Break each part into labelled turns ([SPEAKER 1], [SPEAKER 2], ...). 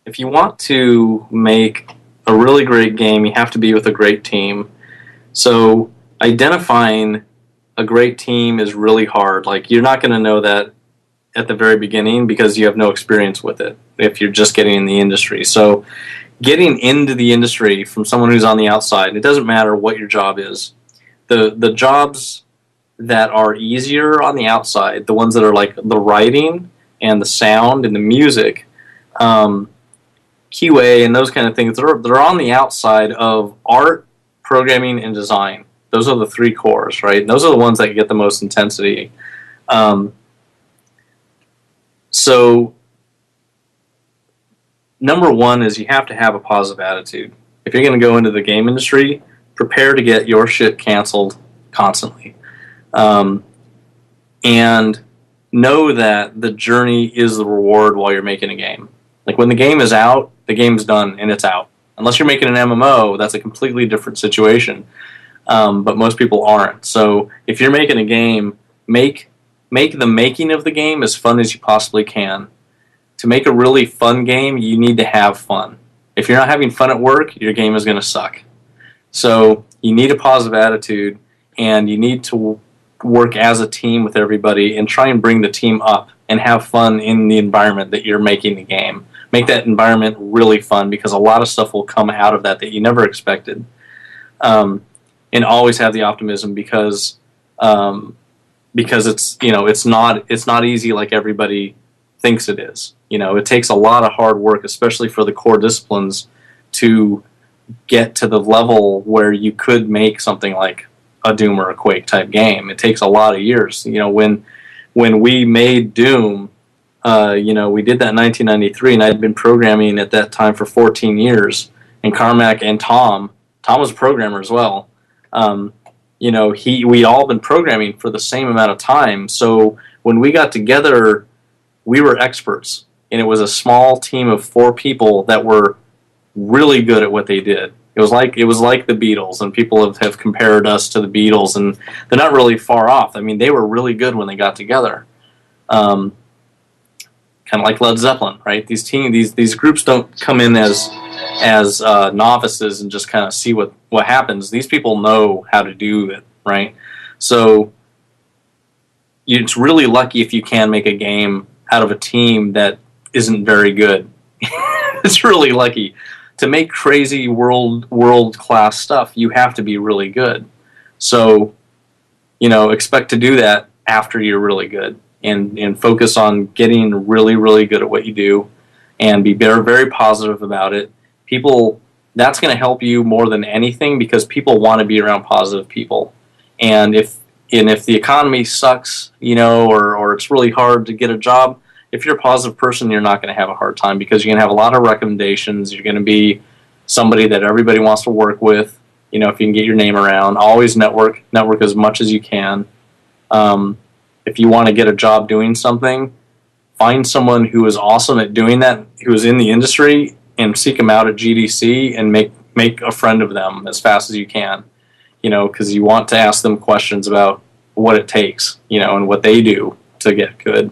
[SPEAKER 1] if you want to make a really great game, you have to be with a great team. So identifying a great team is really hard. Like, you're not going to know that at the very beginning because you have no experience with it if you're just getting in the industry. So getting into the industry from someone who's on the outside, it doesn't matter what your job is. The jobs that are easier on the outside, the ones that are like the writing and the sound and the music, QA and those kind of things, they're on the outside of art, programming, and design. Those are the three cores, right? And those are the ones that get the most intensity. So number one is you have to have a positive attitude. If you're going to go into the game industry, prepare to get your shit canceled constantly. And know that the journey is the reward while you're making a game. Like, when the game is out, the game's done and it's out. Unless you're making an MMO, that's a completely different situation. But most people aren't. So if you're making a game, make the making of the game as fun as you possibly can. To make a really fun game, you need to have fun. If you're not having fun at work, your game is going to suck. So you need a positive attitude, and you need to work as a team with everybody and try and bring the team up and have fun in the environment that you're making the game. Make that environment really fun, because a lot of stuff will come out of that you never expected. And always have the optimism, because it's, it's not easy like everybody thinks it is. It takes a lot of hard work, especially for the core disciplines, to get to the level where you could make something like a Doom or a Quake type game. It takes a lot of years. When we made Doom, we did that in 1993, and I'd been programming at that time for 14 years. And Carmack and Tom was a programmer as well. We'd all been programming for the same amount of time. So when we got together, we were experts, and it was a small team of 4 people that were really good at what they did. It was like the Beatles, and people have compared us to the Beatles, and they're not really far off. I mean, they were really good when they got together. Kind of like Led Zeppelin, right? These groups don't come in as novices and just kind of see what happens. These people know how to do it, right? So it's really lucky if you can make a game out of a team that isn't very good. It's really lucky. To make crazy world-class stuff, you have to be really good. So, expect to do that after you're really good. And focus on getting really, really good at what you do, and be very, very positive about it. That's going to help you more than anything, because people want to be around positive people. And if the economy sucks, or it's really hard to get a job, if you're a positive person, you're not going to have a hard time, because you're going to have a lot of recommendations. You're going to be somebody that everybody wants to work with. If you can get your name around, always network as much as you can. If you want to get a job doing something, find someone who is awesome at doing that, who is in the industry, and seek them out at GDC and make a friend of them as fast as you can. Because you want to ask them questions about what it takes, and what they do to get good.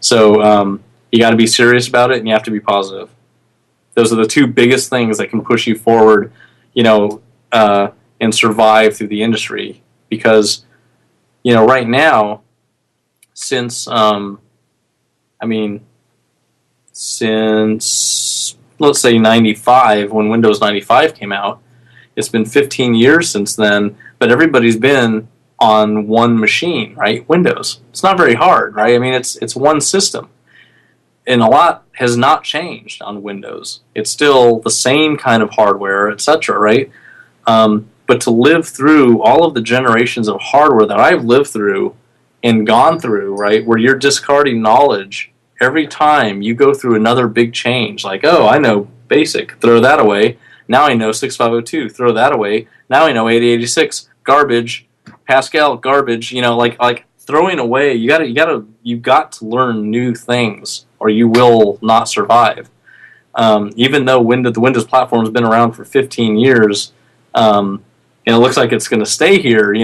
[SPEAKER 1] So you got to be serious about it, and you have to be positive. Those are the 2 biggest things that can push you forward, and survive through the industry. Because, right now, since let's say 95, when Windows 95 came out, it's been 15 years since then, but everybody's been on one machine, right? Windows. It's not very hard, right? I mean, it's one system. And a lot has not changed on Windows. It's still the same kind of hardware, etc., right? But to live through all of the generations of hardware that I've lived through and gone through, right, where you're discarding knowledge every time you go through another big change, like, oh, I know BASIC, throw that away. Now I know 6502, throw that away. Now I know 8086, garbage. Pascal, garbage. Like throwing away. You got to learn new things, or you will not survive. Even though the Windows platform has been around for 15 years, and it looks like it's going to stay here,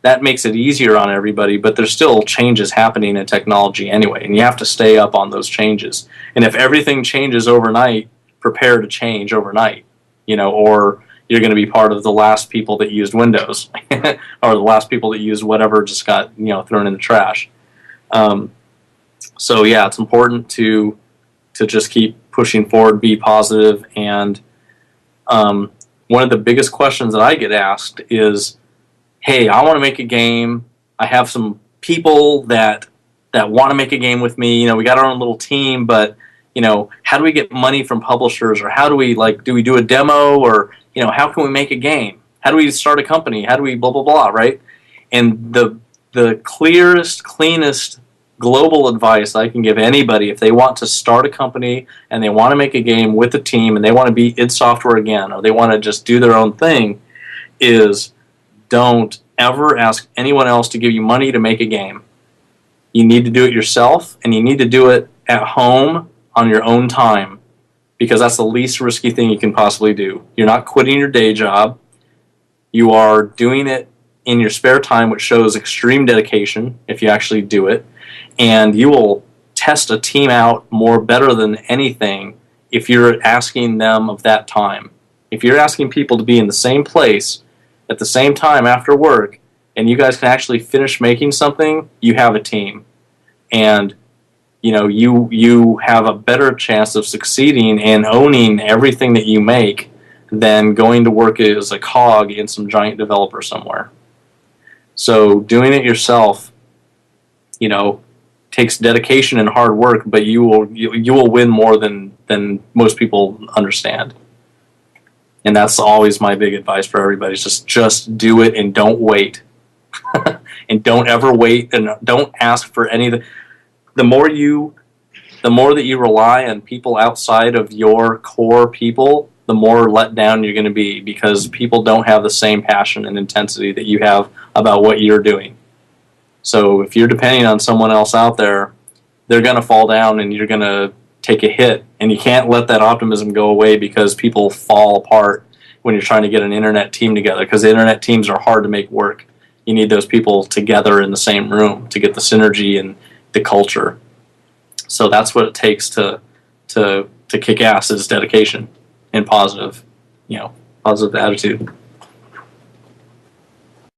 [SPEAKER 1] that makes it easier on everybody, but there's still changes happening in technology anyway, and you have to stay up on those changes. And if everything changes overnight, prepare to change overnight, or you're going to be part of the last people that used Windows or the last people that used whatever just got, thrown in the trash. So yeah, it's important to just keep pushing forward, be positive, and one of the biggest questions that I get asked is, hey, I want to make a game. I have some people that want to make a game with me. We got our own little team, but how do we get money from publishers, or how do we do we do a demo, or how can we make a game? How do we start a company? How do we blah blah blah, right? And the clearest, cleanest global advice I can give anybody if they want to start a company and they want to make a game with a team and they want to be id Software again, or they want to just do their own thing, is don't ever ask anyone else to give you money to make a game. You need to do it yourself, and you need to do it at home on your own time, because that's the least risky thing you can possibly do. You're not quitting your day job. You are doing it in your spare time, which shows extreme dedication if you actually do it. And you will test a team out better than anything if you're asking them of that time. If you're asking people to be in the same place at the same time after work, and you guys can actually finish making something, you have a team. And you have a better chance of succeeding and owning everything that you make than going to work as a cog in some giant developer somewhere. So doing it yourself, takes dedication and hard work, but you will win more than most people understand. And that's always my big advice for everybody: is just do it and don't wait. And don't ever wait, and don't ask for anything. The more that you rely on people outside of your core people, the more let down you're going to be, because people don't have the same passion and intensity that you have about what you're doing. So if you're depending on someone else out there, they're going to fall down and you're going to take a hit. And you can't let that optimism go away because people fall apart when you're trying to get an internet team together, because the internet teams are hard to make work. You need those people together in the same room to get the synergy and the culture. So that's what it takes to kick ass, is dedication and positive attitude.